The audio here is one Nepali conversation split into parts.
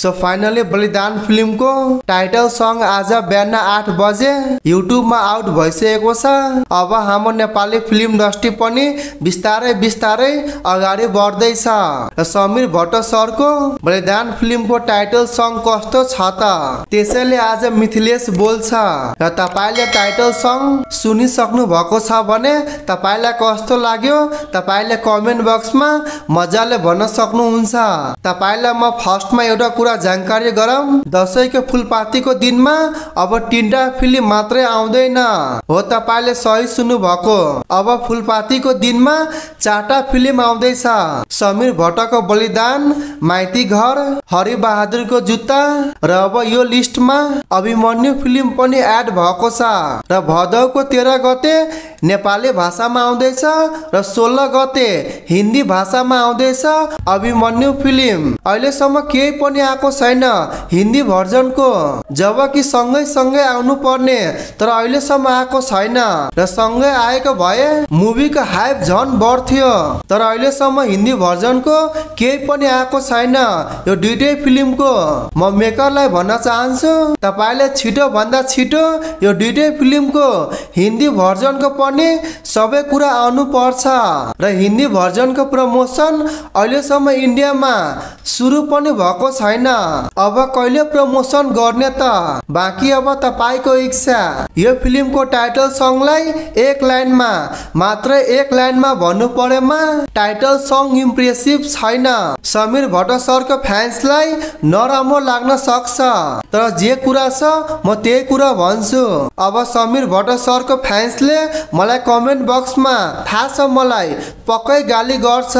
सो फाइनली बलिदान फिल्मको टाइटल सङ आज बिहान 8 बजे युट्युबमा आउट भइसकेको छ। अब हाम्रो नेपाली फिल्म इन्डस्ट्री पनि बिस्तारै बिस्तारै अगाडि बढ्दैछ। समीर भट्ट सरको बलिदान फिल्मको टाइटल सङ कस्तो छ त त्यसैले आज मिथिलेश बोल्छ र तपाईले टाइटल सङ सुनिसक्नु भएको छ भने तपाईलाई कस्तो लाग्यो तपाईले कमेन्ट बक्समा मजाले भन्न सक्नुहुन्छ। तपाईलाई म फर्स्टमा एउटा कुरा जानकारी गराउँ, दशैंको फुलपातीको दिनमा अब 3टा फिल्म मात्रै आउँदैन हो। तपाईले सही सुन्नु भएको, अब फुलपातीको दिनमा 4टा फिल्म आउँदैछ। समीर भट्टको बलिदान, माइती घर, हरि बहादुरको जुत्ता र अब यो लिस्टमा अभिमन्यु फिल्म पनि एड भएको छ र भदौको 13 गते नेपाली भाषामा आउँदैछ र 16 गते हिन्दी भाषामा आउँदैछ अभिमन्यु फिल्म। अहिलेसम्म केही पनि आएको छैन हिन्दी भर्जनको, जबकि सँगै सँगै आउनु पर्ने तर अहिलेसम्म आएको छैन र सँगै आएको भए मुभीको हाइप झन बढ्थ्यो तर अहिलेसम्म हिन्दी भर्जनको केही पनि आएको छैन यो दुईटै फिल्मको। म मेकरलाई भन्न चाहन्छु तपाईले छिटो भन्दा छिटो यो दुईटै फिल्मको हिन्दी भर्जनको पनि सबै कुरा आउनु पर्छ र हिन्दी भर्जनको प्रमोसन अहिलेसम्म इन्डियामा सुरु पनि भएको छैन। अब कहिले प्रमोसन गर्ने त बाँकी अब तपाईको इच्छा। यो फिल्मको टाइटल सङलाई एक लाइनमा मात्र एक लाइनमा भन्नु परेमा टाइटल सङ इम्प्रेसिभ छैन। समीर भट्ट सरको फ्यान्सलाई नराम्रो लाग्न सक्छ तर जे कुरा छ म त्यही कुरा भन्छु। अब समीर भट्ट सरको फ्यान्सले मलाई कमेन्ट बक्समा थाहा छ मलाई पक्कै गाली गर्छ,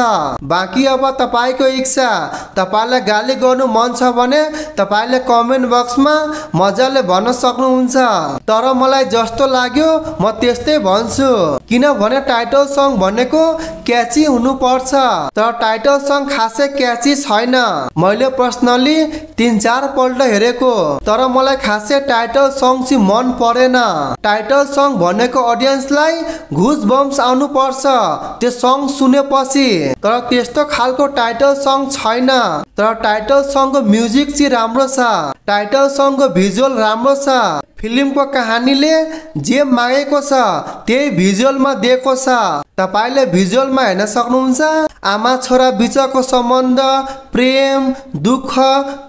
बाँकी अब तपाईको इच्छा। तपाईलाई गाली गर्नु मन छ भने तपाईले कमेन्ट बक्समा मजाले भन्न सक्नुहुन्छ तर मलाई जस्तो लाग्यो म त्यस्तै भन्छु किनभने टाइटल सङ भनेको क्याची हुनुपर्छ तर टाइटल सङ खासै क्याची छैन। मैले पर्सनली 3-4 पल्ट हेरेको तर मलाई खासै टाइटल सङ चाहिँ मन परेन। टाइटल सङ भनेको अडियन्सलाई घुस बम्स आउनु पर्छ त्यो सङ सुनेपछि तर त्यस्तो खालको टाइटल सङ छैन। तर टाइटल सङको म्युजिक चाहिँ राम्रो छ, टाइटल सङको भिजुअल राम्रो छ, फिल्मको कहानीले जे मागेको छ त्यही भिजुअलमा दिएको छ। तपाईले भिजुअलमा हेर्न सक्नुहुन्छ आमा छोरा बीचको सम्बन्ध, प्रेम, दुःख,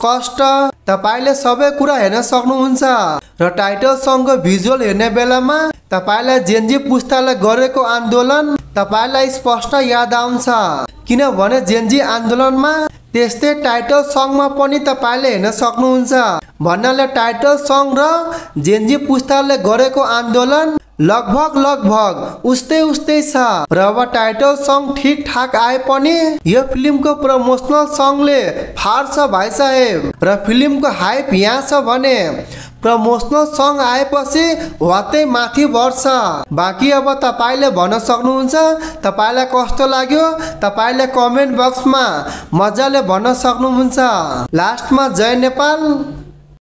कष्ट तपाईले सबै कुरा हेर्न सक्नुहुन्छ र टाइटल सङको भिजुअल हेर्ने बेलामा तपाईलाई जेनजी पुस्ताले गरेको आन्दोलन तपाईलाई स्पष्ट याद आउँछ किनभने जेनजी आन्दोलनमा त्यस्तै टाइटल सङमा पनि तपाईले हेर्न सक्नुहुन्छ। भन्नाले टाइटल सङ र जेनजी पुस्ताले गरेको आन्दोलन लगभग उस्तै छ र अब टाइटल सङ ठीक ठाक आए पनि यो फिल्मको प्रमोसनल सङले फाड्छ भाइ साहेब र फिल्मको हाइप यहाँ छ भने प्रमोसनल सङ आएपछि वातै माथि बढ्छ। बाँकी अब तपाईले भन्न सक्नुहुन्छ तपाईलाई कस्तो लाग्यो तपाईले कमेन्ट बक्समा मजाले भन्न सक्नुहुन्छ। लास्टमा जय नेपाल।